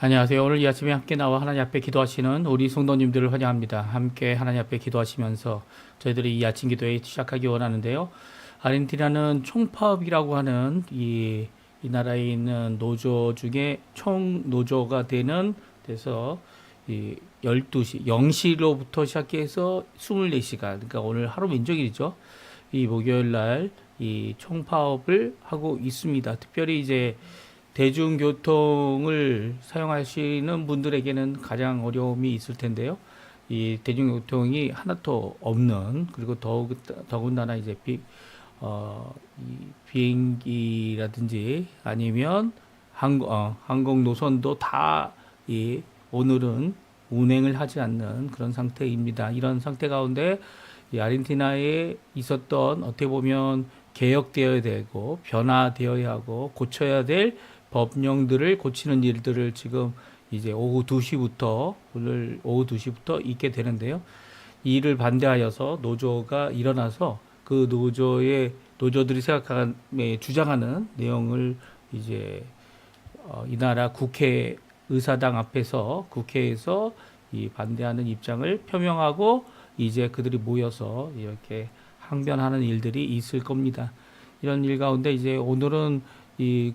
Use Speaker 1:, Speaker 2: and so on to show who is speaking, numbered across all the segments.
Speaker 1: 안녕하세요. 오늘 이 아침에 함께 나와 하나님 앞에 기도하시는 우리 성도님들을 환영합니다. 함께 하나님 앞에 기도하시면서 저희들이 이 아침 기도에 시작하기 원하는데요. 아르헨티나는 총파업이라고 하는 이 나라에 있는 노조 중에 총노조가 되는 데서 이 12시, 0시로부터 시작해서 24시간, 그러니까 오늘 하루 민족일이죠. 이 목요일 날 이 총파업을 하고 있습니다. 특별히 이제 대중교통을 사용하시는 분들에게는 가장 어려움이 있을 텐데요. 이 대중교통이 하나도 없는, 그리고 더군다나 이제 이 비행기라든지 아니면 항공 노선도 다 오늘은 운행을 하지 않는 그런 상태입니다. 이런 상태 가운데 이 아르헨티나에 있었던 어떻게 보면 개혁되어야 되고 변화되어야 하고 고쳐야 될 법령들을 고치는 일들을 지금 이제 오늘 오후 2시부터 있게 되는데요. 이 일을 반대하여서 노조가 일어나서 그 노조들이 주장하는 내용을 이제 이 나라 국회의사당 앞에서 국회에서 이 반대하는 입장을 표명하고 이제 그들이 모여서 이렇게 항변하는 일들이 있을 겁니다. 이런 일 가운데 이제 오늘은 이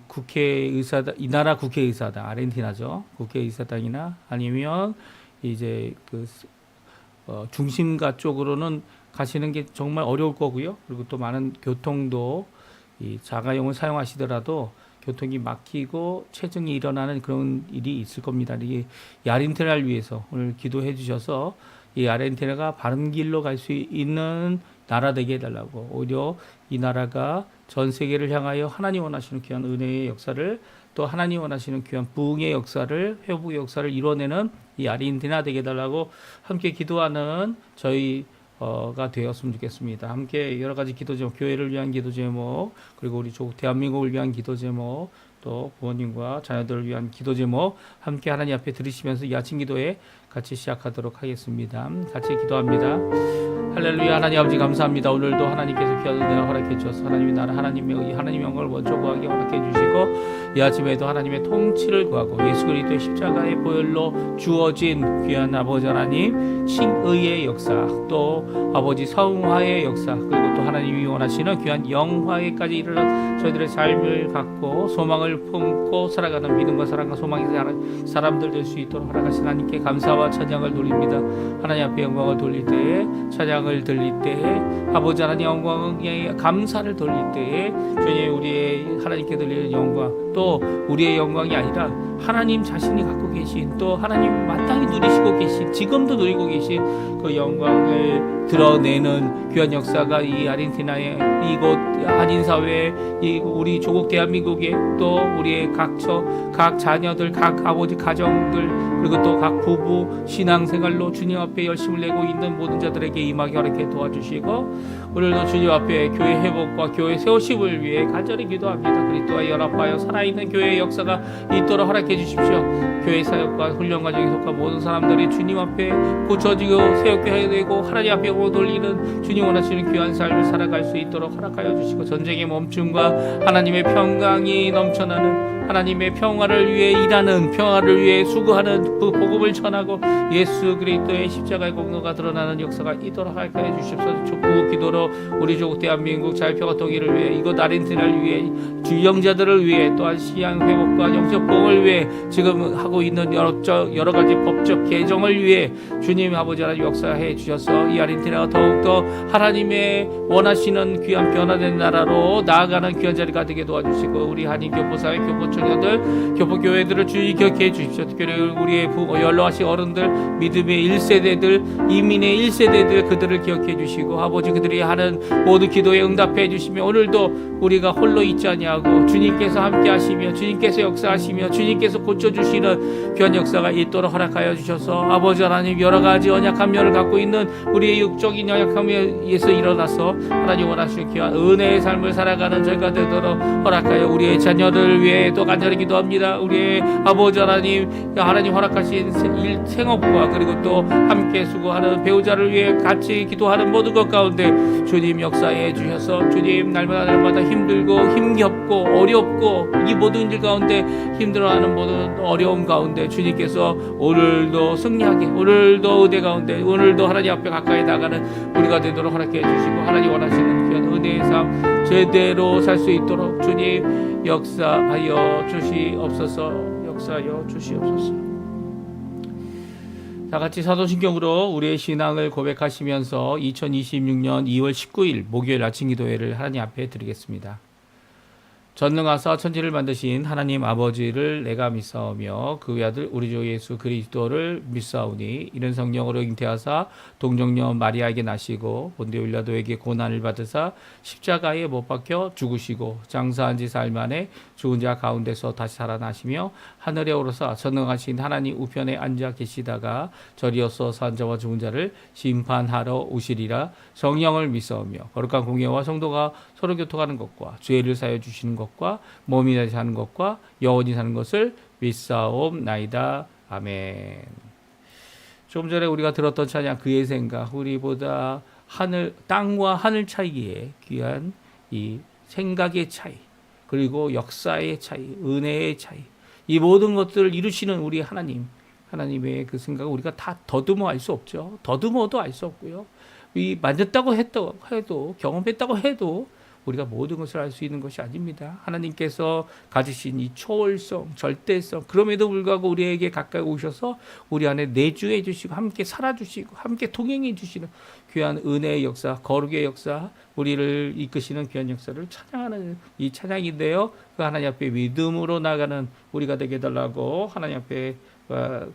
Speaker 1: 이 나라 국회의사당, 아르헨티나죠. 국회의사당이나 아니면 이제 중심가 쪽으로는 가시는 게 정말 어려울 거고요. 그리고 또 많은 교통도 이 자가용을 사용하시더라도 교통이 막히고 체증이 일어나는 그런 일이 있을 겁니다. 이 아르헨티나를 위해서 오늘 기도해 주셔서 이 아르헨티나가 바른 길로 갈 수 있는 나라 되게 해달라고, 오히려 이 나라가 전 세계를 향하여 하나님 원하시는 귀한 은혜의 역사를, 또 하나님 원하시는 귀한 부흥의 역사를, 회복의 역사를 이뤄내는 이 아르헨티나 되게 해달라고 함께 기도하는 저희가 되었으면 좋겠습니다. 함께 여러 가지 기도 제목, 교회를 위한 기도 제목, 그리고 우리 조국 대한민국을 위한 기도 제목, 또 부모님과 자녀들을 위한 기도 제목 함께 하나님 앞에 들으시면서 이 아침 기도에 같이 시작하도록 하겠습니다. 같이 기도합니다. 할렐루야. 하나님 아버지 감사합니다. 오늘도 하나님께서 귀한 은혜를 허락해 주셔서 하나님의 나라, 하나님의 영광을 먼저 구하게 허락해 주시고, 이 아침에도 하나님의 통치를 구하고 예수 그리스도의 십자가의 보혈로 주어진 귀한 아버지 하나님 신의의 역사, 또 아버지 성화의 역사, 그리고 또 하나님이 원하시는 귀한 영화에까지 이르는 저희들의 삶을 갖고 소망을 품고 살아가는 믿음과 사랑과 소망의 사람들 될 수 있도록 허락하신 하나님께 감사와 찬양을 돌립니다. 하나님 앞에 영광을 돌릴 때에, 찬양을 들릴 때에, 아버지 하나님 영광에 감사를 돌릴 때에 주님, 우리의 하나님께 드리는 영광, 또 우리의 영광이 아니라 하나님 자신이 갖고 계신, 또 하나님 마땅히 누리시고 계신, 지금도 누리고 계신 그 영광을 드러내는 귀한 역사가 이 아르헨티나의 이곳 한인사회, 우리 조국 대한민국에, 또 우리의 각 자녀들, 각 아버지 가정들, 그리고 또 각 부부 신앙생활로 주님 앞에 열심을 내고 있는 모든 자들에게 임하게 허락해 도와주시고, 오늘도 주님 앞에 교회 회복과 교회 세우심을 위해 간절히 기도합니다. 그리스도와 연합하여 살아있는 교회의 역사가 있도록 허락해 주십시오. 교회 사역과 훈련 과정에 속한 모든 사람들이 주님 앞에 고쳐지고 세웠게 해야 되고, 하나님 앞에 돌리는 주님 원하시는 귀한 삶을 살아갈 수 있도록 허락하여 주시고, 전쟁의 멈춤과 하나님의 평강이 넘쳐나는 하나님의 평화를 위해 일하는, 평화를 위해 수고하는 그 복음을 전하고 예수 그리스도의 십자가의 공로가 드러나는 역사가 있도록 하여 주십시오. 촉구 기도로 우리 조국 대한민국 자유평화 통일을 위해, 이곳 아르헨티나를 위해, 주영자들을 위해, 또한 시향 회복과 영적 보응을 위해, 지금 하고 있는 여러 가지 법적 개정을 위해 주님 아버지 하나님 역사해 주셔서 이 아르헨티나가 더욱더 하나님의 원하시는 귀한 변화된 나라로 나아가는 귀한 자리가 되게 도와주시고, 우리 한인 교포사회, 교포청년들, 교포교회들을 주의 기억해 주십시오. 특별히 우리의 연로하신 어른들, 믿음의 1세대들, 이민의 1세대들, 그들을 기억해 주시고, 아버지 그들이 하는 모든 기도에 응답해 주시며, 오늘도 우리가 홀로 있지 아니하고 주님께서 함께 하시며, 주님께서 역사하시며, 주님께서 고쳐주시는 귀한 역사가 있도록 허락하여 주셔서, 아버지 하나님 여러 가지 연약한 면을 갖고 있는 우리의 육적인 연약함에서 일어나서 하나님 원하시는 귀한 은혜의 삶을 살아가는 저희가 되도록 허락하여, 우리의 자녀를 위해, 또 간절히 기도합니다. 우리의 아버지 하나님, 하나님 허락하신 생업과 그리고 또 함께 수고하는 배우자를 위해 같이 기도하는 모든 것 가운데 주님 역사해 주셔서 주님 날마다 힘들고 힘겹고 어렵고 이 모든 일 가운데 힘들어하는 모든 어려움 가운데 주님께서 오늘도 승리하게, 오늘도 은혜 가운데, 오늘도 하나님 앞에 가까이 나가는 우리가 되도록 허락해 주시고 하나님 원하시는 귀한 은혜의 삶 제대로 살 수 있도록 주님 역사하여 주시옵소서. 역사하여 주시옵소서. 다 같이 사도신경으로 우리의 신앙을 고백하시면서 2026년 2월 19일 목요일 아침 기도회를 하나님 앞에 드리겠습니다. 전능하사 천지를 만드신 하나님 아버지를 내가 믿사오며 그 외아들 우리 주 예수 그리스도를 믿사오니 이는 성령으로 잉태하사 동정녀 마리아에게 나시고 본디오 빌라도에게 고난을 받으사 십자가에 못 박혀 죽으시고 장사한 지 사흘 만에 죽은 자 가운데서 다시 살아나시며 하늘에 오르사 전능하신 하나님 우편에 앉아 계시다가 저리어서 산 자와 죽은 자를 심판하러 오시리라. 성령을 믿사오며 거룩한 공예와 성도가 서로 교통하는 것과 죄를 사여 주시는 것과 몸이 다시 사는 것과 영원히 사는 것을 믿사옵나이다. 아멘. 좀 전에 우리가 들었던 찬양 그의 생각, 우리보다 땅과 하늘 차이기에 귀한 이 생각의 차이, 그리고 역사의 차이, 은혜의 차이, 이 모든 것들을 이루시는 우리 하나님의 그 생각을 우리가 다 더듬어 알 수 없죠. 더듬어도 알 수 없고요. 이 만졌다고 해도 경험했다고 해도 우리가 모든 것을 알 수 있는 것이 아닙니다. 하나님께서 가지신 이 초월성, 절대성, 그럼에도 불구하고 우리에게 가까이 오셔서 우리 안에 내주해 주시고 함께 살아주시고 함께 동행해 주시는 귀한 은혜의 역사, 거룩의 역사, 우리를 이끄시는 귀한 역사를 찬양하는 이 찬양인데요. 그 하나님 앞에 믿음으로 나가는 우리가 되게 해달라고 하나님 앞에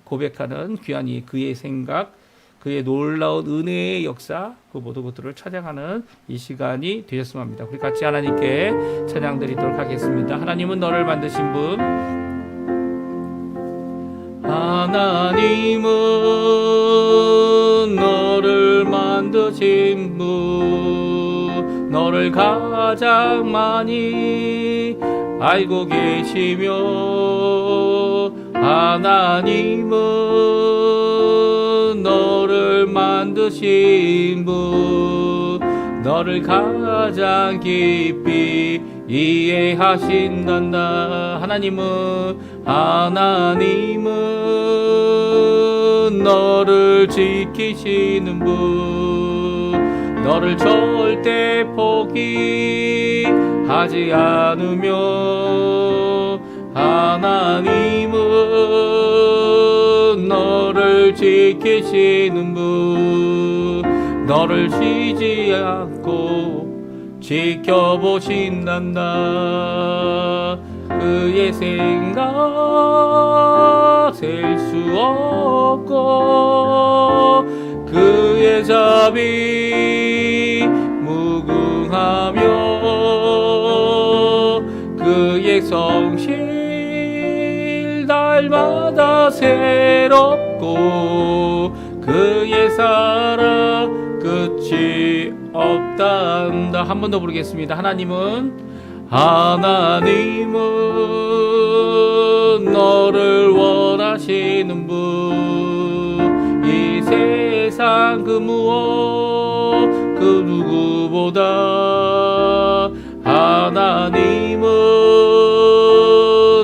Speaker 1: 고백하는 귀한 이 그의 생각, 그의 놀라운 은혜의 역사, 그 모든 것들을 찬양하는 이 시간이 되셨으면 합니다. 우리 같이 하나님께 찬양 드리도록 하겠습니다. 하나님은 너를 만드신 분, 하나님은 너를 만드신 분, 너를 가장 많이 알고 계시며 하나님은 너를 만드신 분, 너를 가장 깊이 이해하신단다. 하나님은 너를 지키시는 분, 너를 절대 포기하지 않으며 하나님은 너를 지키시는 분, 너를 쉬지 않고 지켜보신단다. 그의 생각 셀 수 없고 그의 자비 무궁하며 그의 성실 날마다 새롭고 그의 사랑 끝이 없단다. 한 번 더 부르겠습니다. 하나님은 너를 원하시는 분, 이 세상 그 무엇 그 누구보다 하나님은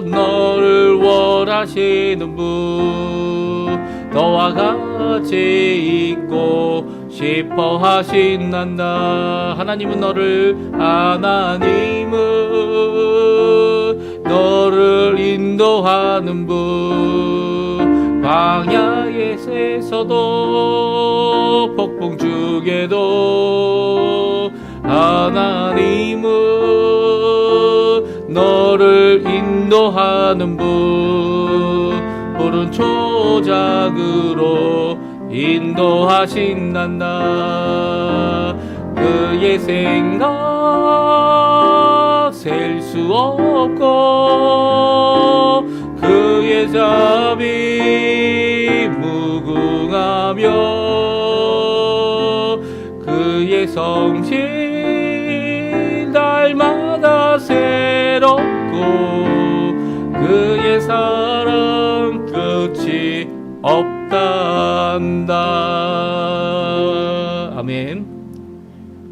Speaker 1: 너를 원하시는 분, 너와 같이 있고 싶어 하신단다. 하나님은 너를 인도하는 분, 광야에서도 폭풍 중에도 하나님은 너를 인도하는 분, 푸른 초작으로 인도하신단다. 그의 생각 셀 수 없고 그의 자비 무궁하며 그의 성실 날마다 새롭고 그의 사랑 끝이 없단다. 아멘.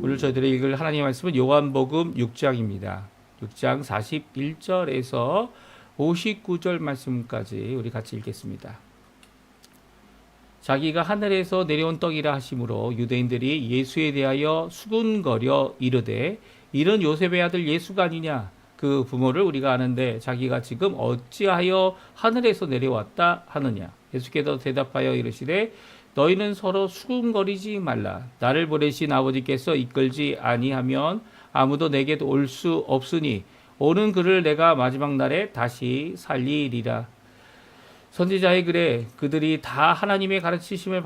Speaker 1: 오늘 저희들이 읽을 하나님의 말씀은 요한복음 6장입니다. 6장 41절에서 59절 말씀까지 우리 같이 읽겠습니다. 자기가 하늘에서 내려온 떡이라 하심으로 유대인들이 예수에 대하여 수군거려 이르되 이는 요셉의 아들 예수가 아니냐. 그 부모를 우리가 아는데 자기가 지금 어찌하여 하늘에서 내려왔다 하느냐. 예수께서 대답하여 이르시되 너희는 서로 수군거리지 말라. 나를 보내신 아버지께서 이끌지 아니하면 아무도 내게도 올 수 없으니 오는 그를 내가 마지막 날에 다시 살리리라. 선지자의 글에 그들이 다 하나님의 가르치심을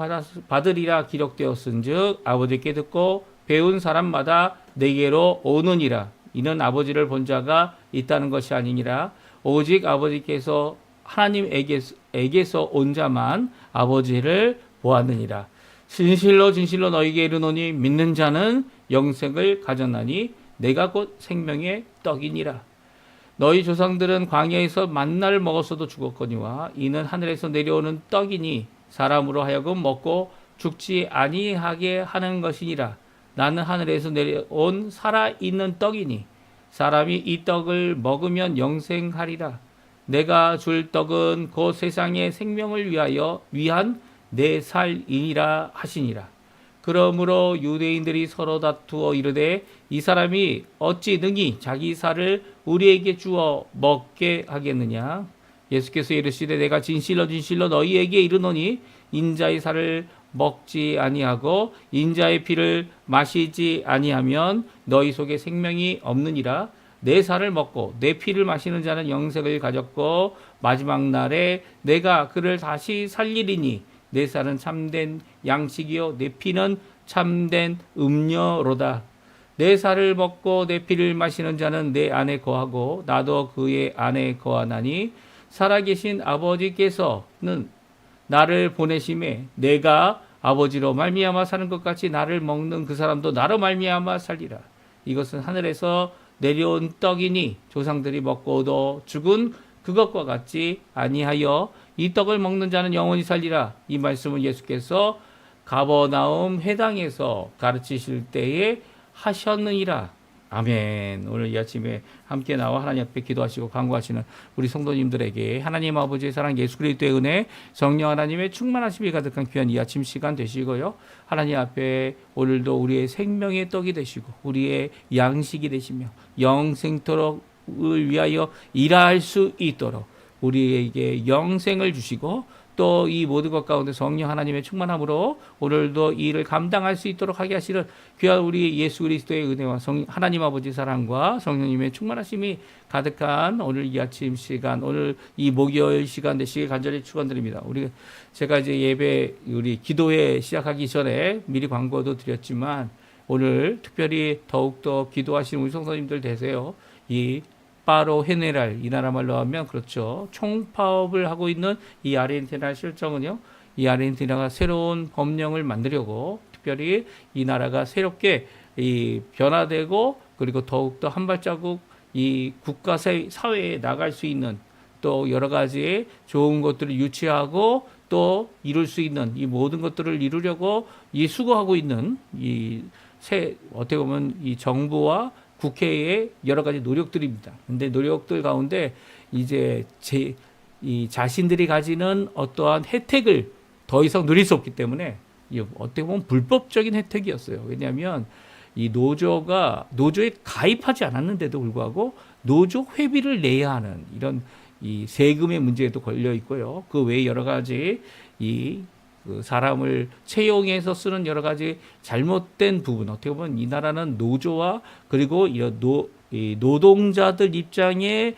Speaker 1: 받으리라 기록되었은즉 아버지께 듣고 배운 사람마다 내게로 오느니라. 이는 아버지를 본 자가 있다는 것이 아니니라. 오직 아버지께서 하나님에게서 온 자만 아버지를 보았느니라. 진실로 진실로 너희에게 이르노니 믿는 자는 영생을 가졌나니 내가 곧 생명의 떡이니라. 너희 조상들은 광야에서 만나를 먹었어도 죽었거니와 이는 하늘에서 내려오는 떡이니 사람으로 하여금 먹고 죽지 아니하게 하는 것이니라. 나는 하늘에서 내려온 살아있는 떡이니 사람이 이 떡을 먹으면 영생하리라. 내가 줄 떡은 곧 세상의 생명을 위한 내 살이니라 하시니라. 그러므로 유대인들이 서로 다투어 이르되 이 사람이 어찌 능히 자기 살을 우리에게 주어 먹게 하겠느냐. 예수께서 이르시되 내가 진실로 진실로 너희에게 이르노니 인자의 살을 먹지 아니하고 인자의 피를 마시지 아니하면 너희 속에 생명이 없느니라. 내 살을 먹고 내 피를 마시는 자는 영생을 가졌고 마지막 날에 내가 그를 다시 살리리니 내 살은 참된 양식이요 내 피는 참된 음료로다. 내 살을 먹고 내 피를 마시는 자는 내 안에 거하고 나도 그의 안에 거하나니 살아계신 아버지께서는 나를 보내심에 내가 아버지로 말미암아 사는 것 같이 나를 먹는 그 사람도 나로 말미암아 살리라. 이것은 하늘에서 내려온 떡이니 조상들이 먹고도 죽은 그것과 같지 아니하여 이 떡을 먹는 자는 영원히 살리라. 이 말씀은 예수께서 가버나움 회당에서 가르치실 때에 하셨느니라. 아멘. 오늘 이 아침에 함께 나와 하나님 앞에 기도하시고 간구하시는 우리 성도님들에게 하나님 아버지의 사랑 예수 그리스도의 은혜 성령 하나님의 충만하심이 가득한 귀한 이 아침 시간 되시고요. 하나님 앞에 오늘도 우리의 생명의 떡이 되시고 우리의 양식이 되시며 영생토록을 위하여 일할 수 있도록 우리에게 영생을 주시고 또 이 모든 것 가운데 성령 하나님의 충만함으로 오늘도 이 일을 감당할 수 있도록 하게 하시는 귀한 우리 예수 그리스도의 은혜와 하나님 아버지 사랑과 성령님의 충만하심이 가득한 오늘 이 아침 시간, 오늘 이 목요일 시간 되시길 간절히 축원드립니다. 제가 이제 예배 우리 기도회 시작하기 전에 미리 광고도 드렸지만 오늘 특별히 더욱더 기도하시는 우리 성도님들 되세요. 이 파로 헤네랄 이 나라 말로 하면 그렇죠. 총파업을 하고 있는 이 아르헨티나 실정은요. 이 아르헨티나가 새로운 법령을 만들려고 특별히 이 나라가 새롭게 이 변화되고 그리고 더욱더 한 발자국 이 국가 사회에 나갈 수 있는 또 여러 가지 좋은 것들을 유치하고 또 이룰 수 있는 이 모든 것들을 이루려고 이 수고하고 있는 어떻게 보면 이 정부와 국회의 여러 가지 노력들입니다. 근데 노력들 가운데 이제 이 자신들이 가지는 어떠한 혜택을 더 이상 누릴 수 없기 때문에 어떻게 보면 불법적인 혜택이었어요. 왜냐하면 이 노조에 가입하지 않았는데도 불구하고 노조 회비를 내야 하는 이런 이 세금의 문제에도 걸려 있고요. 그 외에 여러 가지 그 사람을 채용해서 쓰는 여러 가지 잘못된 부분, 어떻게 보면 이 나라는 노조와 그리고 이런 노동자들 입장의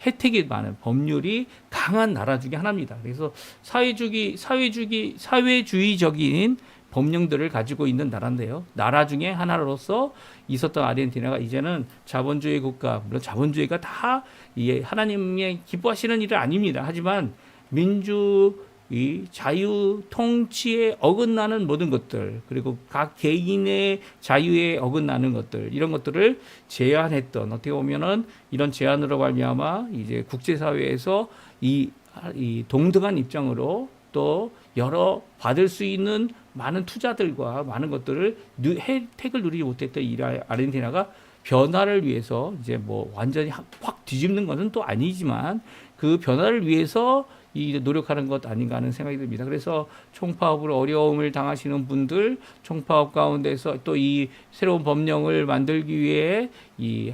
Speaker 1: 혜택이 많은 법률이 강한 나라 중에 하나입니다. 그래서 사회주의적인 법령들을 가지고 있는 나라인데요. 나라 중에 하나로서 있었던 아르헨티나가 이제는 자본주의 국가, 물론 자본주의가 다 하나님의 기뻐하시는 일은 아닙니다. 하지만 이 자유 통치에 어긋나는 모든 것들, 그리고 각 개인의 자유에 어긋나는 것들, 이런 것들을 제한했던, 어떻게 보면은 이런 제한으로 말미암아 이제 국제사회에서 이 동등한 입장으로 또 여러 받을 수 있는 많은 투자들과 많은 것들을 혜택을 누리지 못했던 이 아르헨티나가 변화를 위해서 이제 뭐 완전히 확 뒤집는 것은 또 아니지만 그 변화를 위해서 이 노력하는 것 아닌가 하는 생각이 듭니다. 그래서 총파업으로 어려움을 당하시는 분들, 총파업 가운데서 또 이 새로운 법령을 만들기 위해 이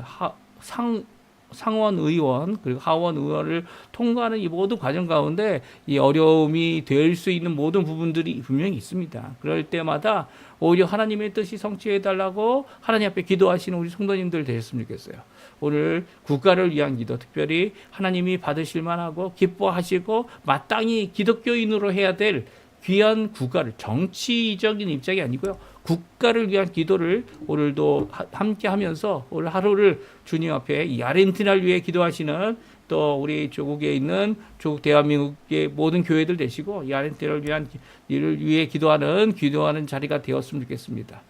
Speaker 1: 상원 의원 그리고 하원 의원을 통과하는 이 모든 과정 가운데 이 어려움이 될 수 있는 모든 부분들이 분명히 있습니다. 그럴 때마다 오히려 하나님의 뜻이 성취해 달라고 하나님 앞에 기도하시는 우리 성도님들 되셨으면 좋겠어요. 오늘 국가를 위한 기도, 특별히 하나님이 받으실 만하고 기뻐하시고 마땅히 기독교인으로 해야 될 귀한 국가를, 정치적인 입장이 아니고요, 국가를 위한 기도를 오늘도 함께 하면서 오늘 하루를 주님 앞에 이 아르헨티나를 위해 기도하시는 또 우리 조국에 있는 조국 대한민국의 모든 교회들 되시고 이 아르헨티나를 위한 일을 위해 기도하는 자리가 되었으면 좋겠습니다.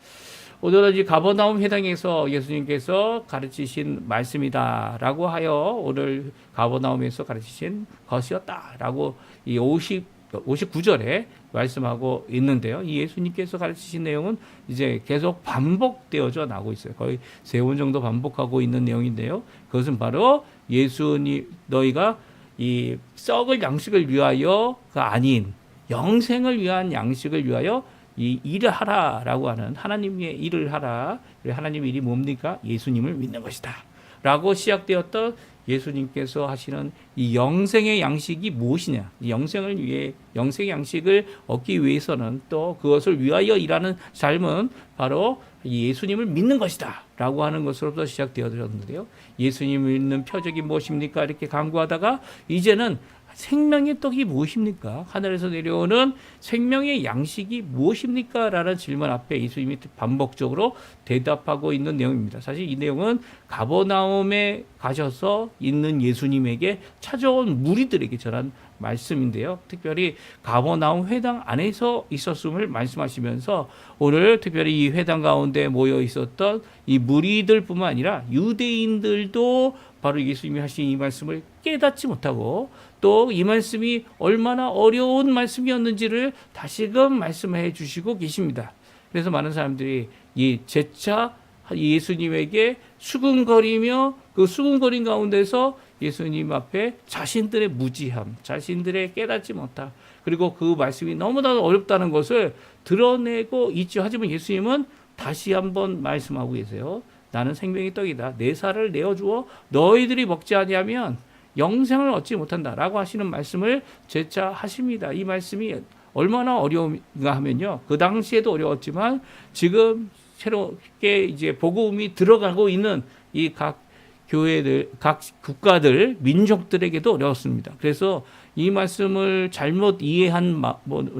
Speaker 1: 오늘은 이 가버나움 회당에서 예수님께서 가르치신 말씀이다라고 하여 오늘 가버나움에서 가르치신 것이었다라고 이 59절에 말씀하고 있는데요. 이 예수님께서 가르치신 내용은 이제 계속 반복되어져 나오고 있어요. 거의 3번 정도 반복하고 있는 내용인데요. 그것은 바로 예수님, 너희가 이 썩을 양식을 위하여가 아닌 영생을 위한 양식을 위하여 이 일을 하라라고 하는 하나님의 일을 하라. 하나님의 일이 뭡니까? 예수님을 믿는 것이다. 라고 시작되었던 예수님께서 하시는 이 영생의 양식이 무엇이냐? 이 영생을 위해, 영생의 양식을 얻기 위해서는 또 그것을 위하여 일하는 삶은 바로 예수님을 믿는 것이다. 라고 하는 것으로부터 시작되어졌는데요. 예수님을 믿는 표적이 무엇입니까? 이렇게 강구하다가 이제는 생명의 떡이 무엇입니까? 하늘에서 내려오는 생명의 양식이 무엇입니까? 라는 질문 앞에 예수님이 반복적으로 대답하고 있는 내용입니다. 사실 이 내용은 가버나움에 가셔서 있는 예수님에게 찾아온 무리들에게 전한 말씀인데요. 특별히 가버나움 회당 안에서 있었음을 말씀하시면서 오늘 특별히 이 회당 가운데 모여 있었던 이 무리들뿐만 아니라 유대인들도 바로 예수님이 하신 이 말씀을 깨닫지 못하고 또 이 말씀이 얼마나 어려운 말씀이었는지를 다시금 말씀해 주시고 계십니다. 그래서 많은 사람들이 이 재차 예수님에게 수군거리며 그 수군거린 가운데서 예수님 앞에 자신들의 무지함, 자신들의 깨닫지 못함, 그리고 그 말씀이 너무나 어렵다는 것을 드러내고 있죠. 하지만 예수님은 다시 한번 말씀하고 계세요. 나는 생명의 떡이다. 내 살을 내어주어 너희들이 먹지 아니하면 영생을 얻지 못한다라고 하시는 말씀을 재차 하십니다. 이 말씀이 얼마나 어려운가 하면요. 그 당시에도 어려웠지만 지금 새롭게 이제 복음이 들어가고 있는 이 각 교회들, 각 국가들, 민족들에게도 어려웠습니다. 그래서 이 말씀을 잘못 이해한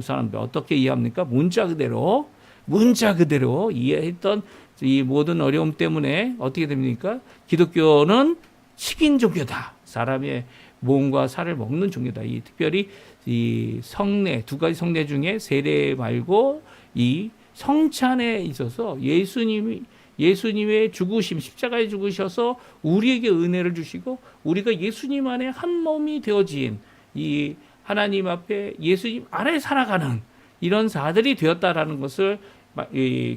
Speaker 1: 사람들 어떻게 이해합니까? 문자 그대로 이해했던 이 모든 어려움 때문에 어떻게 됩니까? 기독교는 식인 종교다. 사람의 몸과 살을 먹는 종교다. 이 특별히 이 성례, 2가지 성례 중에 세례 말고 이 성찬에 있어서 예수님의 죽으심, 십자가에 죽으셔서 우리에게 은혜를 주시고 우리가 예수님 안에 한 몸이 되어진 이 하나님 앞에 예수님 안에 살아가는 이런 자들이 되었다라는 것을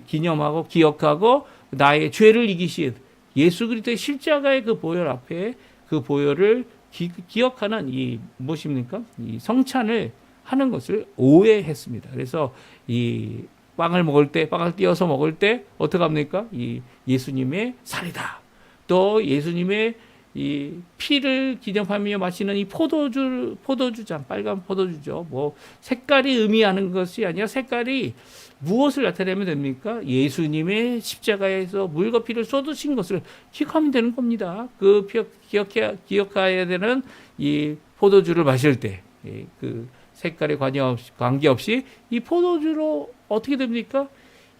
Speaker 1: 기념하고 기억하고 나의 죄를 이기신 예수 그리스도의 십자가의 그 보혈 앞에 그 보혈을 기억하는 이 무엇입니까? 이 성찬을 하는 것을 오해했습니다. 그래서 이 빵을 띄어서 먹을 때 어떻게 합니까? 이 예수님의 살이다. 또 예수님의 이 피를 기념하며 마시는 이 포도주잔, 빨간 포도주죠. 뭐 색깔이 의미하는 것이 아니라 색깔이 무엇을 나타내면 됩니까? 예수님의 십자가에서 물과 피를 쏟으신 것을 기억하면 되는 겁니다. 그 기억해야 되는 이 포도주를 마실 때 그 색깔에 관계없이 이 포도주로 어떻게 됩니까?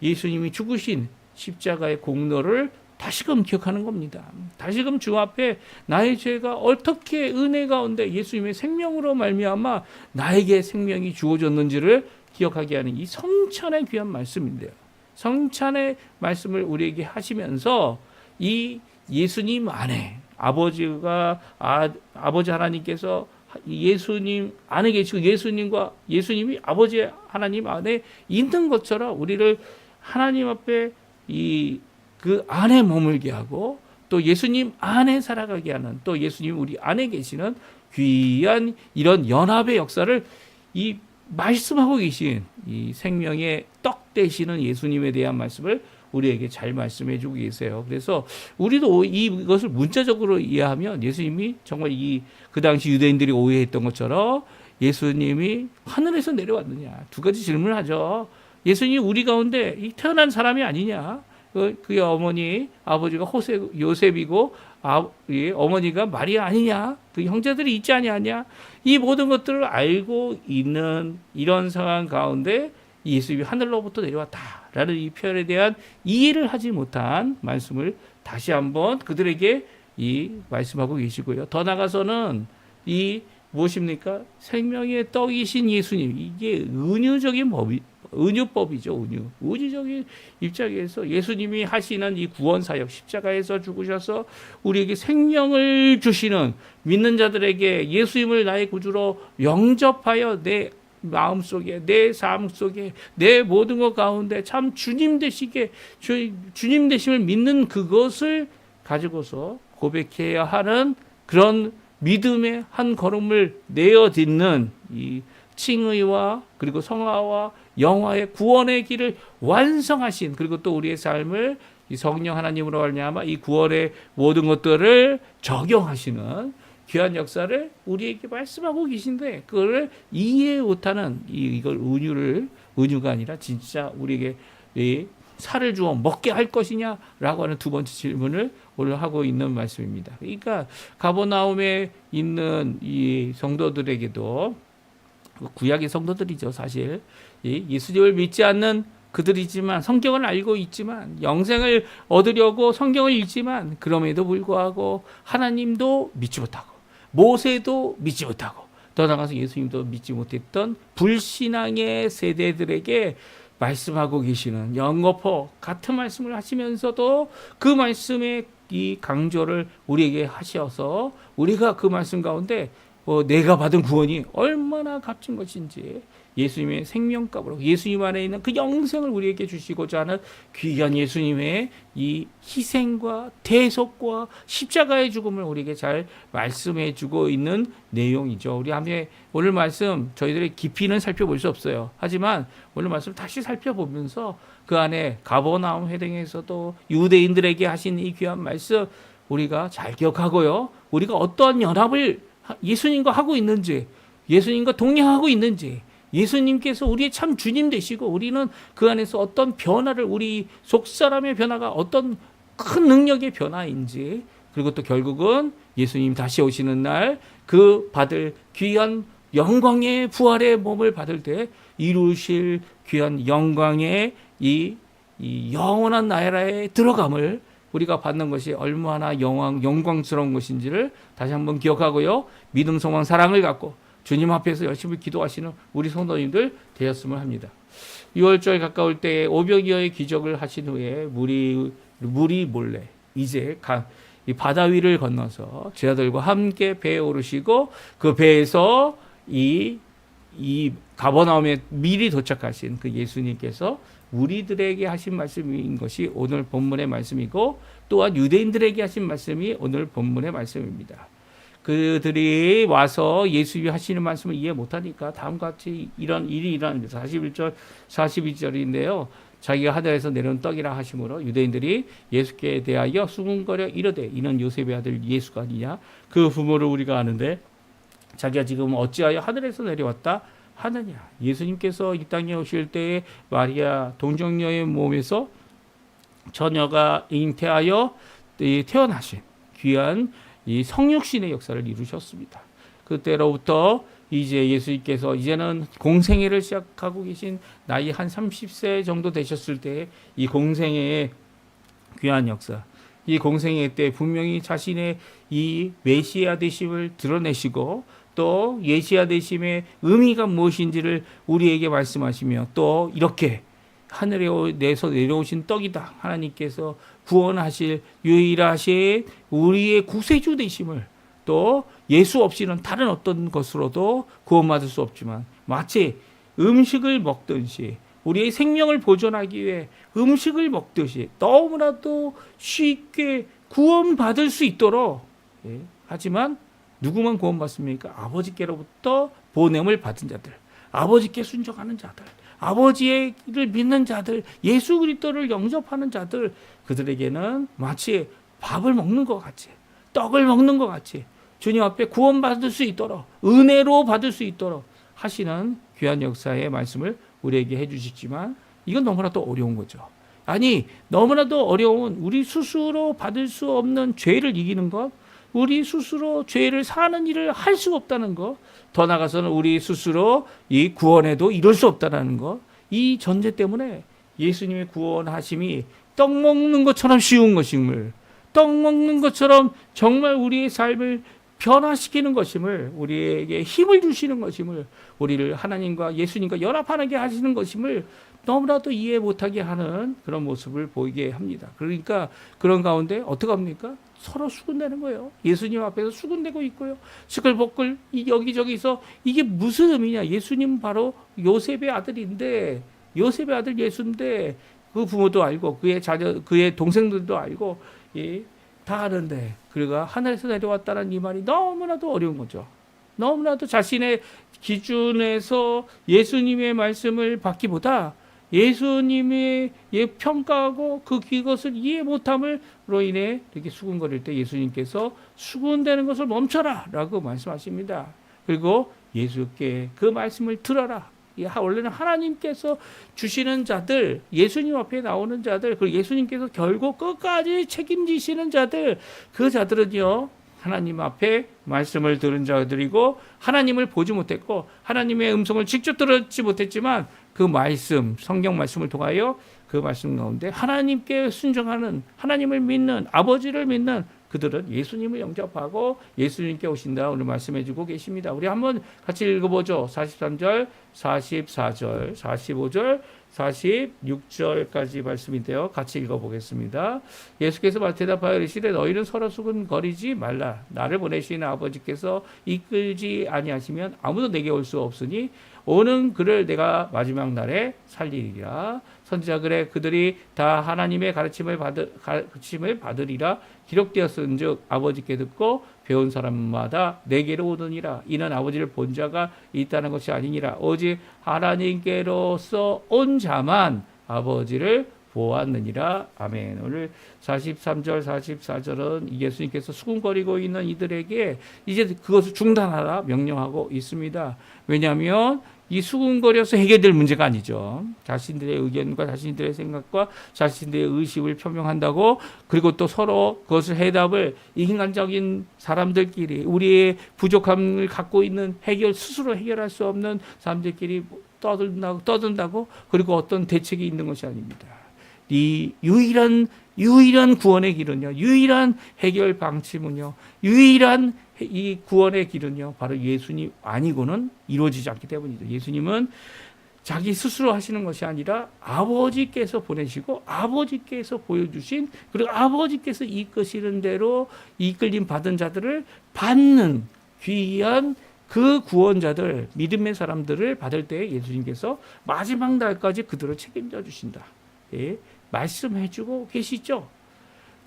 Speaker 1: 예수님이 죽으신 십자가의 공로를 다시금 기억하는 겁니다. 다시금 주 앞에 나의 죄가 어떻게 은혜 가운데 예수님의 생명으로 말미암아 나에게 생명이 주어졌는지를 기억하게 하는 이 성찬의 귀한 말씀인데요. 성찬의 말씀을 우리에게 하시면서 이 예수님 안에 아버지 하나님께서 예수님 안에 계시고 예수님이 아버지 하나님 안에 있는 것처럼 우리를 하나님 앞에 그 안에 머물게 하고 또 예수님 안에 살아가게 하는, 또 예수님 우리 안에 계시는 귀한 이런 연합의 역사를 이 말씀하고 계신 이 생명의 떡 되시는 예수님에 대한 말씀을 우리에게 잘 말씀해 주고 계세요. 그래서 우리도 이것을 문자적으로 이해하면 예수님이 정말 그 당시 유대인들이 오해했던 것처럼 예수님이 하늘에서 내려왔느냐, 두 가지 질문을 하죠. 예수님이 우리 가운데 태어난 사람이 아니냐, 그의 아버지가 요셉이고 어머니가 마리아 아니냐, 그 형제들이 있지 아니하냐, 이 모든 것들을 알고 있는 이런 상황 가운데 예수님이 하늘로부터 내려왔다라는 이 표현에 대한 이해를 하지 못한 말씀을 다시 한번 그들에게 말씀하고 계시고요. 더 나가서는 무엇입니까? 생명의 떡이신 예수님, 이게 은유법이죠. 은유적인 입장에서 예수님이 하시는 이 구원 사역, 십자가에서 죽으셔서 우리에게 생명을 주시는 믿는 자들에게 예수님을 나의 구주로 영접하여 내 마음속에, 내 삶 속에, 내 모든 것 가운데 참 주님 되심을 믿는 그것을 가지고서 고백해야 하는 그런 믿음의 한 걸음을 내어딛는 이 칭의와 그리고 성화와 영화의 구원의 길을 완성하신, 그리고 또 우리의 삶을 이 성령 하나님으로 말미암아 이 구원의 모든 것들을 적용하시는 귀한 역사를 우리에게 말씀하고 계신데, 그걸 이해 못하는 이걸 은유가 아니라 진짜 우리에게 살을 주어 먹게 할 것이냐라고 하는 두 번째 질문을 오늘 하고 있는 말씀입니다. 그러니까 가버나움에 있는 이 성도들에게도, 구약의 성도들이죠, 사실 예수님을 믿지 않는 그들이지만, 성경을 알고 있지만, 영생을 얻으려고 성경을 읽지만, 그럼에도 불구하고 하나님도 믿지 못하고 모세도 믿지 못하고 더 나아가서 예수님도 믿지 못했던 불신앙의 세대들에게 말씀하고 계시는 영거포 같은 말씀을 하시면서도 그 말씀의 이 강조를 우리에게 하셔서 우리가 그 말씀 가운데 내가 받은 구원이 얼마나 값진 것인지, 예수님의 생명값으로 예수님 안에 있는 그 영생을 우리에게 주시고자 하는 귀한 예수님의 이 희생과 대속과 십자가의 죽음을 우리에게 잘 말씀해 주고 있는 내용이죠. 우리 오늘 말씀 저희들의 깊이는 살펴볼 수 없어요. 하지만 오늘 말씀 다시 살펴보면서 그 안에 가버나움 회당에서도 유대인들에게 하신 이 귀한 말씀 우리가 잘 기억하고요. 우리가 어떠한 연합을 예수님과 하고 있는지, 예수님과 동행하고 있는지, 예수님께서 우리의 참 주님 되시고 우리는 그 안에서 어떤 변화를, 우리 속사람의 변화가 어떤 큰 능력의 변화인지, 그리고 또 결국은 예수님 다시 오시는 날 그 받을 귀한 영광의 부활의 몸을 받을 때 이루실 귀한 영광의 이 영원한 나라에 들어감을 우리가 받는 것이 얼마나 영광스러운 것인지를 다시 한번 기억하고요. 믿음, 소망, 사랑을 갖고 주님 앞에서 열심히 기도하시는 우리 성도님들 되었으면 합니다. 6월절 가까울 때에 오병이어의 기적을 하신 후에 물이 몰래 이제 이 바다 위를 건너서 제자들과 함께 배에 오르시고, 그 배에서 이 가버나움에 미리 도착하신 그 예수님께서 우리들에게 하신 말씀인 것이 오늘 본문의 말씀이고, 또한 유대인들에게 하신 말씀이 오늘 본문의 말씀입니다. 그들이 와서 예수님이 하시는 말씀을 이해 못하니까 다음과 같이 이런 일이 일어납니다. 41절, 42절인데요. 자기가 하늘에서 내려온 떡이라 하심으로 유대인들이 예수께 대하여 수군거려 이르되 이는 요셉의 아들 예수가 아니냐. 그 부모를 우리가 아는데 자기가 지금 어찌하여 하늘에서 내려왔다 하느냐. 예수님께서 이 땅에 오실 때에 마리아 동정녀의 몸에서 처녀가 잉태하여 태어나신 귀한 이 성육신의 역사를 이루셨습니다. 그때로부터 이제 예수님께서 이제는 공생애를 시작하고 계신 나이 한 30세 정도 되셨을 때 이 공생애의 귀한 역사, 이 공생애 때 분명히 자신의 이 메시아 되심을 드러내시고 또 예시아 되심의 의미가 무엇인지를 우리에게 말씀하시며 또 이렇게 하늘에서 내려오신 떡이다. 하나님께서 구원하실 유일하신 우리의 구세주 되심을 또 예수 없이는 다른 어떤 것으로도 구원받을 수 없지만 마치 음식을 먹듯이 우리의 생명을 보존하기 위해 음식을 먹듯이 너무나도 쉽게 구원받을 수 있도록 하지만 누구만 구원받습니까? 아버지께로부터 보냄을 받은 자들, 아버지께 순종하는 자들, 아버지를 믿는 자들, 예수 그리스도를 영접하는 자들, 그들에게는 마치 밥을 먹는 것 같이, 떡을 먹는 것 같이 주님 앞에 구원받을 수 있도록, 은혜로 받을 수 있도록 하시는 귀한 역사의 말씀을 우리에게 해주시지만 이건 너무나도 어려운 거죠. 아니, 너무나도 어려운 우리 스스로 받을 수 없는 죄를 이기는 것, 우리 스스로 죄를 사는 일을 할 수 없다는 것, 더 나아가서는 우리 스스로 이 구원에도 이룰 수 없다는 것, 이 전제 때문에 예수님의 구원하심이 떡 먹는 것처럼 쉬운 것임을, 떡 먹는 것처럼 정말 우리의 삶을 변화시키는 것임을, 우리에게 힘을 주시는 것임을, 우리를 하나님과 예수님과 연합하게 하시는 것임을 너무나도 이해 못하게 하는 그런 모습을 보이게 합니다. 그러니까 그런 가운데 어떻게 합니까? 서로 수군대는 거예요. 예수님 앞에서 수군대고 있고요. 시끌벅글 여기저기서 이게 무슨 의미냐? 예수님 바로 요셉의 아들인데, 요셉의 아들 예수인데 그 부모도 알고 그의 동생들도 알고 다 아는데 그가 하늘에서 내려왔다는 이 말이 너무나도 어려운 거죠. 너무나도 자신의 기준에서 예수님의 말씀을 받기보다 예수님의 평가하고 그것을 이해 못함으로 인해 이렇게 수군거릴 때 예수님께서 수군대는 것을 멈춰라 라고 말씀하십니다. 그리고 예수께 그 말씀을 들어라. 원래는 하나님께서 주시는 자들, 예수님 앞에 나오는 자들, 그리고 예수님께서 결국 끝까지 책임지시는 자들, 그 자들은요 하나님 앞에 말씀을 들은 자들이고 하나님을 보지 못했고 하나님의 음성을 직접 들었지 못했지만 그 말씀, 성경 말씀을 통하여 그 말씀 가운데 하나님께 순종하는, 하나님을 믿는, 아버지를 믿는 그들은 예수님을 영접하고 예수님께 오신다 오늘 말씀해 주고 계십니다. 우리 한번 같이 읽어보죠. 43절, 44절, 45절, 46절까지 말씀인데요. 같이 읽어보겠습니다. 예수께서 대답하여 이르시되 너희는 서로 수군거리지 말라. 나를 보내신 아버지께서 이끌지 아니하시면 아무도 내게 올 수 없으니 오는 그를 내가 마지막 날에 살리리라. 선지자 글에 그들이 다 하나님의 가르침을 받으리라 기록되었은즉 아버지께 듣고 배운 사람마다 내게로 오느니라. 이는 아버지를 본 자가 있다는 것이 아니니라. 오직 하나님께로서 온 자만 아버지를 보았느니라. 아멘. 오늘 43절 44절은 예수님께서 수군거리고 있는 이들에게 이제 그것을 중단하라 명령하고 있습니다. 왜냐하면 이 수군거려서 해결될 문제가 아니죠. 자신들의 의견과 자신들의 생각과 자신들의 의식을 표명한다고 그리고 또 서로 그것을 해답을 인간적인 사람들끼리 우리의 부족함을 갖고 있는 스스로 해결할 수 없는 사람들끼리 떠든다고 그리고 어떤 대책이 있는 것이 아닙니다. 이 유일한 구원의 길은요, 유일한 해결 방침은요, 유일한 이 구원의 길은요, 바로 예수님 아니고는 이루어지지 않기 때문이죠. 예수님은 자기 스스로 하시는 것이 아니라 아버지께서 보내시고 아버지께서 보여주신 그리고 아버지께서 이끄시는 대로 이끌림 받은 자들을 받는 귀한 그 구원자들, 믿음의 사람들을 받을 때 예수님께서 마지막 날까지 그들을 책임져 주신다. 예, 말씀해주고 계시죠.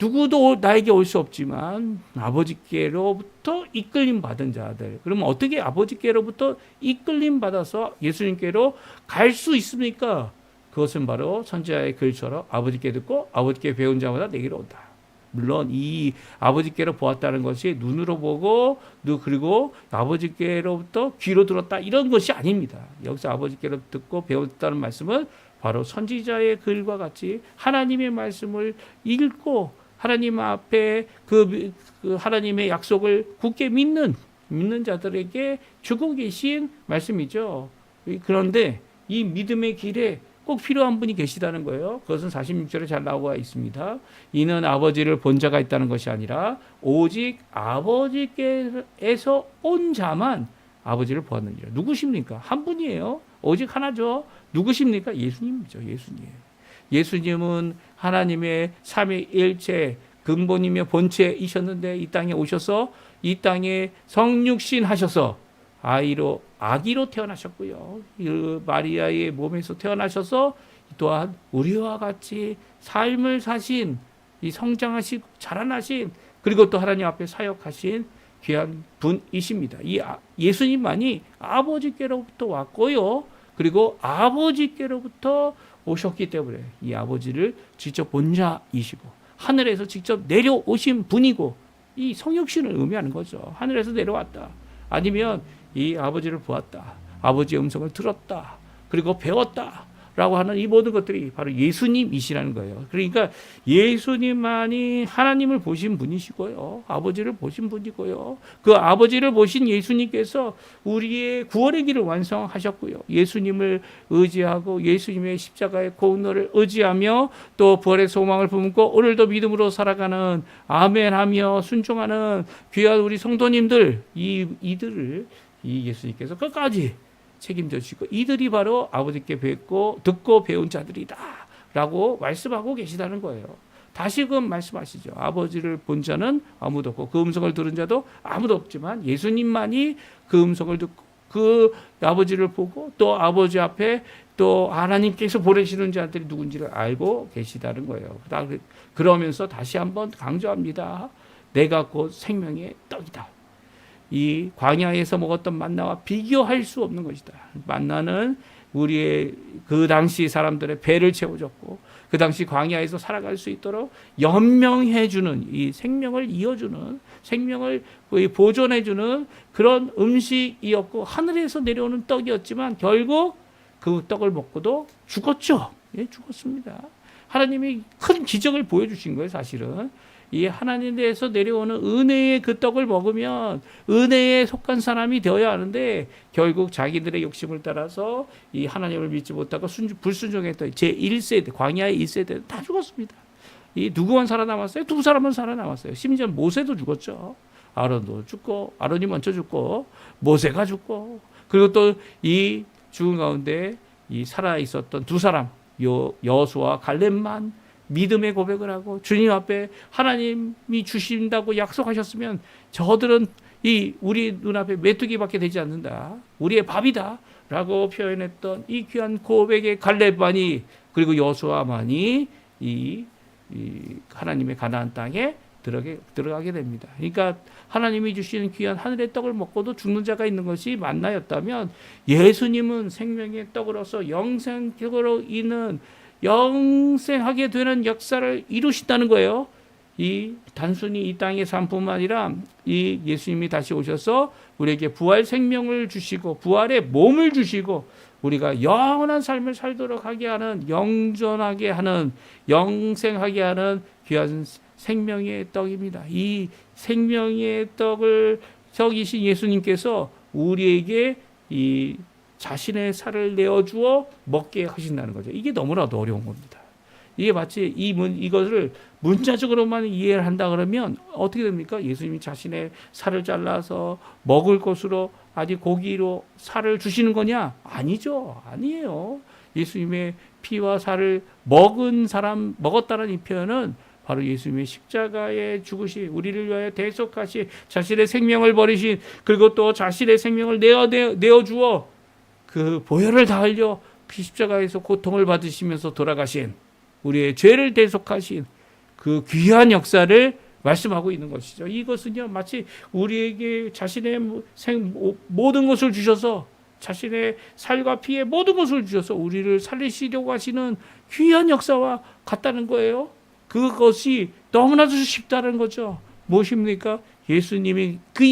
Speaker 1: 누구도 나에게 올 수 없지만 아버지께로부터 이끌림 받은 자들. 그러면 어떻게 아버지께로부터 이끌림 받아서 예수님께로 갈 수 있습니까? 그것은 바로 선지자의 글처럼 아버지께 듣고 아버지께 배운 자마다 내게로 온다. 물론 이 아버지께로 보았다는 것이 눈으로 보고 그리고 아버지께로부터 귀로 들었다 이런 것이 아닙니다. 여기서 아버지께로 듣고 배웠다는 말씀은 바로 선지자의 글과 같이 하나님의 말씀을 읽고 하나님 앞에 그 하나님의 약속을 굳게 믿는 자들에게 주고 계신 말씀이죠. 그런데 이 믿음의 길에 꼭 필요한 분이 계시다는 거예요. 그것은 46절에 잘 나와 있습니다. 이는 아버지를 본 자가 있다는 것이 아니라 오직 아버지께서 온 자만 아버지를 보았느니라. 누구십니까? 한 분이에요. 오직 하나죠. 누구십니까? 예수님이죠. 예수님은 하나님의 삼위일체 근본이며 본체이셨는데 이 땅에 오셔서 이 땅에 성육신 하셔서 아기로 태어나셨고요. 마리아의 몸에서 태어나셔서 또한 우리와 같이 삶을 사신 이 성장하시고 자라나신 그리고 또 하나님 앞에 사역하신 귀한 분이십니다. 이 예수님만이 아버지께로부터 왔고요. 그리고 아버지께로부터 오셨기 때문에 이 아버지를 직접 본 자이시고 하늘에서 직접 내려오신 분이고 이 성육신을 의미하는 거죠. 하늘에서 내려왔다. 아니면 이 아버지를 보았다. 아버지의 음성을 들었다. 그리고 배웠다. 라고 하는 이 모든 것들이 바로 예수님이시라는 거예요. 그러니까 예수님만이 하나님을 보신 분이시고요. 아버지를 보신 분이고요. 그 아버지를 보신 예수님께서 우리의 구원의 길을 완성하셨고요. 예수님을 의지하고 예수님의 십자가의 공로를 의지하며 또 부활의 소망을 품고 오늘도 믿음으로 살아가는 아멘하며 순종하는 귀한 우리 성도님들 이들을 이 예수님께서 끝까지 책임져 주시고 이들이 바로 아버지께 듣고 배운 자들이다 라고 말씀하고 계시다는 거예요. 다시금 말씀하시죠. 아버지를 본 자는 아무도 없고 그 음성을 들은 자도 아무도 없지만 예수님만이 그 음성을 듣고 그 아버지를 보고 또 아버지 앞에 또 하나님께서 보내시는 자들이 누군지를 알고 계시다는 거예요. 그러면서 다시 한번 강조합니다. 내가 곧 생명의 떡이다. 이 광야에서 먹었던 만나와 비교할 수 없는 것이다. 만나는 우리의 그 당시 사람들의 배를 채워줬고 그 당시 광야에서 살아갈 수 있도록 연명해주는 이 생명을 이어주는 생명을 보존해주는 그런 음식이었고 하늘에서 내려오는 떡이었지만 결국 그 떡을 먹고도 죽었죠. 예, 죽었습니다. 하나님이 큰 기적을 보여주신 거예요. 사실은 이 하나님에서 내려오는 은혜의 그 떡을 먹으면 은혜에 속한 사람이 되어야 하는데 결국 자기들의 욕심을 따라서 이 하나님을 믿지 못하고 불순종했던 제1세대 광야의 1세대는 다 죽었습니다. 이 누구만 살아남았어요? 두 사람만 살아남았어요. 심지어 모세도 죽었죠. 아론도 죽고 아론이 먼저 죽고 모세가 죽고 그리고 또 이 죽은 가운데 이 살아 있었던 두 사람 여호수아와 갈렙만 믿음의 고백을 하고 주님 앞에 하나님이 주신다고 약속하셨으면 저들은 이 우리 눈앞에 메뚜기밖에 되지 않는다. 우리의 밥이다. 라고 표현했던 이 귀한 고백의 갈렙만이 그리고 여호수아만이 이 하나님의 가나안 땅에 들어가게 됩니다. 그러니까 하나님이 주시는 귀한 하늘의 떡을 먹고도 죽는 자가 있는 것이 만나였다면 예수님은 생명의 떡으로서 영생적으로 있는 영생하게 되는 역사를 이루신다는 거예요. 이 단순히 이 땅의 삶뿐만 아니라 이 예수님이 다시 오셔서 우리에게 부활 생명을 주시고 부활의 몸을 주시고 우리가 영원한 삶을 살도록 하게 하는 영존하게 하는 영생하게 하는 귀한 생명의 떡입니다. 이 생명의 떡을 적이신 예수님께서 우리에게 이 자신의 살을 내어주어 먹게 하신다는 거죠. 이게 너무나도 어려운 겁니다. 이게 마치 이것을 문자적으로만 이해를 한다 그러면 어떻게 됩니까? 예수님이 자신의 살을 잘라서 먹을 것으로 아니 고기로 살을 주시는 거냐? 아니죠. 아니에요. 예수님의 피와 살을 먹었다는 이 표현은 바로 예수님의 십자가에 죽으시 우리를 위하여 대속하시 자신의 생명을 버리신 그리고 또 자신의 생명을 내어주어 그 보혈을 다 흘려 십자가에서 고통을 받으시면서 돌아가신 우리의 죄를 대속하신 그 귀한 역사를 말씀하고 있는 것이죠. 이것은요 마치 우리에게 자신의 모든 것을 주셔서 자신의 살과 피의 모든 것을 주셔서 우리를 살리시려고 하시는 귀한 역사와 같다는 거예요. 그것이 너무나도 쉽다는 거죠. 무엇입니까? 예수님이 그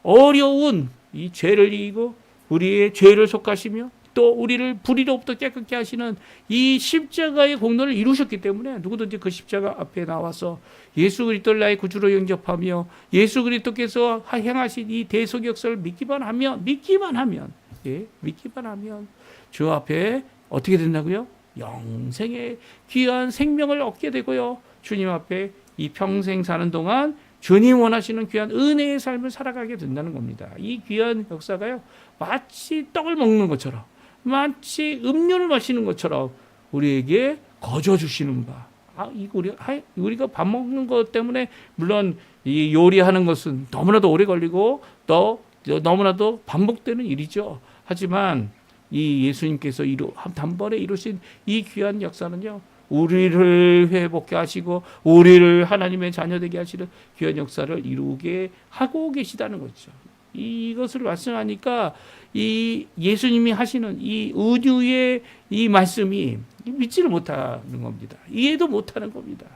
Speaker 1: 어려운 이 죄를 이기고 우리의 죄를 속하시며 또 우리를 불의로부터 깨끗게 하시는 이 십자가의 공로를 이루셨기 때문에 누구든지 그 십자가 앞에 나와서 예수 그리스도를 나의 구주로 영접하며 예수 그리스도께서 행하신 이 대속 역사를 믿기만 하면 주 앞에 어떻게 된다고요? 영생의 귀한 생명을 얻게 되고요. 주님 앞에 이 평생 사는 동안 주님 원하시는 귀한 은혜의 삶을 살아가게 된다는 겁니다. 이 귀한 역사가요, 마치 떡을 먹는 것처럼, 마치 음료를 마시는 것처럼 우리에게 거저 주시는 바. 우리가 밥 먹는 것 때문에 물론 이 요리하는 것은 너무나도 오래 걸리고 또 너무나도 반복되는 일이죠. 하지만 이 예수님께서 단번에 이루신 이 귀한 역사는요, 우리를 회복케 하시고 우리를 하나님의 자녀 되게 하시는 귀한 역사를 이루게 하고 계시다는 거죠. 이것을 말씀하니까 이 예수님이 하시는 이 은유의 이 말씀이 믿지를 못하는 겁니다. 이해도 못하는 겁니다.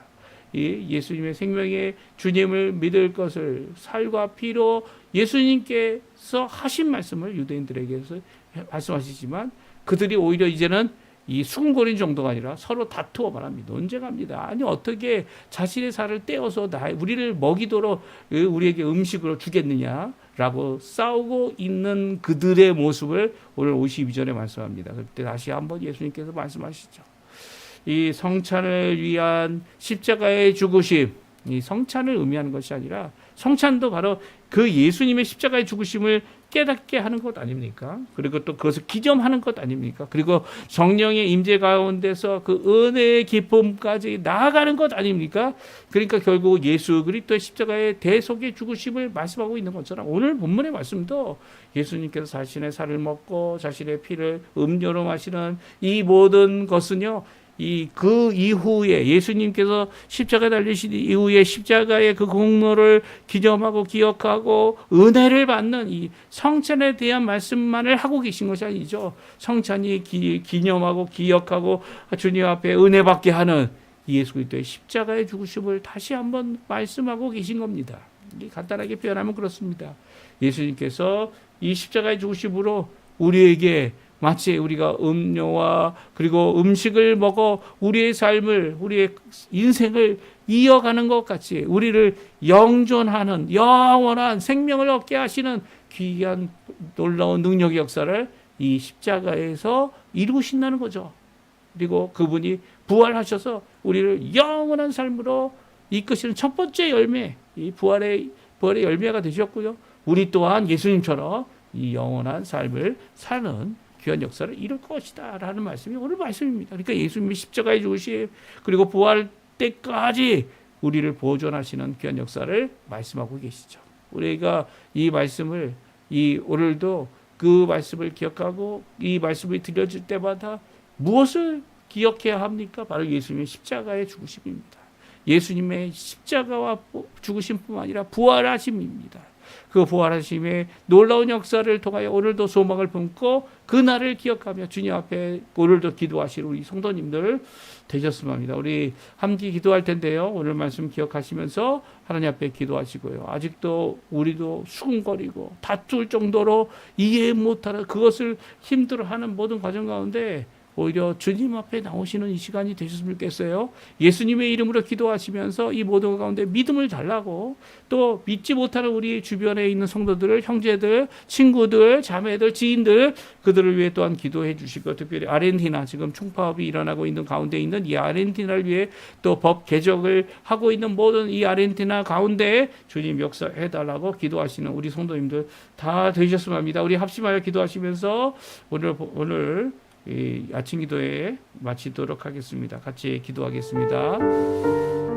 Speaker 1: 예수님의 생명의 주님을 믿을 것을 살과 피로 예수님께서 하신 말씀을 유대인들에게서 말씀하시지만 그들이 오히려 이제는 이 수군거리는 정도가 아니라 서로 다투어 말합니다. 논쟁합니다. 아니 어떻게 자신의 살을 떼어서 우리를 먹이도록 우리에게 음식으로 주겠느냐라고 싸우고 있는 그들의 모습을 오늘 52절에 말씀합니다. 그때 다시 한번 예수님께서 말씀하시죠. 이 성찬을 위한 십자가의 죽으심, 이 성찬을 의미하는 것이 아니라 성찬도 바로 그 예수님의 십자가의 죽으심을 깨닫게 하는 것 아닙니까? 그리고 또 그것을 기념하는 것 아닙니까? 그리고 성령의 임재 가운데서 그 은혜의 기쁨까지 나아가는 것 아닙니까? 그러니까 결국 예수 그리스도의 십자가의 대속의 죽으심을 말씀하고 있는 것처럼 오늘 본문의 말씀도 예수님께서 자신의 살을 먹고 자신의 피를 음료로 마시는 이 모든 것은요, 그 이후에 예수님께서 십자가에 달리신 이후에 십자가의 그 공로를 기념하고 기억하고 은혜를 받는 이 성찬에 대한 말씀만을 하고 계신 것이 아니죠. 성찬이 기념하고 기억하고 주님 앞에 은혜 받게 하는 예수 그리스도의 십자가의 죽으심을 다시 한번 말씀하고 계신 겁니다. 간단하게 표현하면 그렇습니다. 예수님께서 이 십자가의 죽으심으로 우리에게 마치 우리가 음료와 그리고 음식을 먹어 우리의 삶을, 우리의 인생을 이어가는 것 같이 우리를 영존하는 영원한 생명을 얻게 하시는 귀한 놀라운 능력의 역사를 이 십자가에서 이루신다는 거죠. 그리고 그분이 부활하셔서 우리를 영원한 삶으로 이끄시는 첫 번째 열매, 이 부활의 열매가 되셨고요. 우리 또한 예수님처럼 이 영원한 삶을 사는 귀한 역사를 이룰 것이다 라는 말씀이 오늘 말씀입니다. 그러니까 예수님이 십자가에 죽으심 그리고 부활 때까지 우리를 보존하시는 귀한 역사를 말씀하고 계시죠. 우리가 이 말씀을 오늘도 그 말씀을 기억하고 이 말씀이 들려질 때마다 무엇을 기억해야 합니까? 바로 예수님의 십자가의 죽으심입니다. 예수님의 십자가와 죽으심뿐만 아니라 부활하심입니다. 그 부활하심의 놀라운 역사를 통하여 오늘도 소망을 품고 그날을 기억하며 주님 앞에 오늘도 기도하실 우리 성도님들 되셨으면 합니다. 우리 함께 기도할 텐데요. 오늘 말씀 기억하시면서 하나님 앞에 기도하시고요. 아직도 우리도 수군거리고 다툴 정도로 이해 못하는 그것을 힘들어하는 모든 과정 가운데 오히려 주님 앞에 나오시는 이 시간이 되셨으면 좋겠어요. 예수님의 이름으로 기도하시면서 이 모든 가운데 믿음을 달라고 또 믿지 못하는 우리 주변에 있는 성도들, 형제들, 친구들, 자매들, 지인들 그들을 위해 또한 기도해 주시고 특별히 아르헨티나 지금 총파업이 일어나고 있는 가운데 있는 이 아르헨티나를 위해 또 법 개정을 하고 있는 모든 이 아르헨티나 가운데 주님 역사해 달라고 기도하시는 우리 성도님들 다 되셨으면 합니다. 우리 합심하여 기도하시면서 오늘 이 아침 기도에 마치도록 하겠습니다. 같이 기도하겠습니다.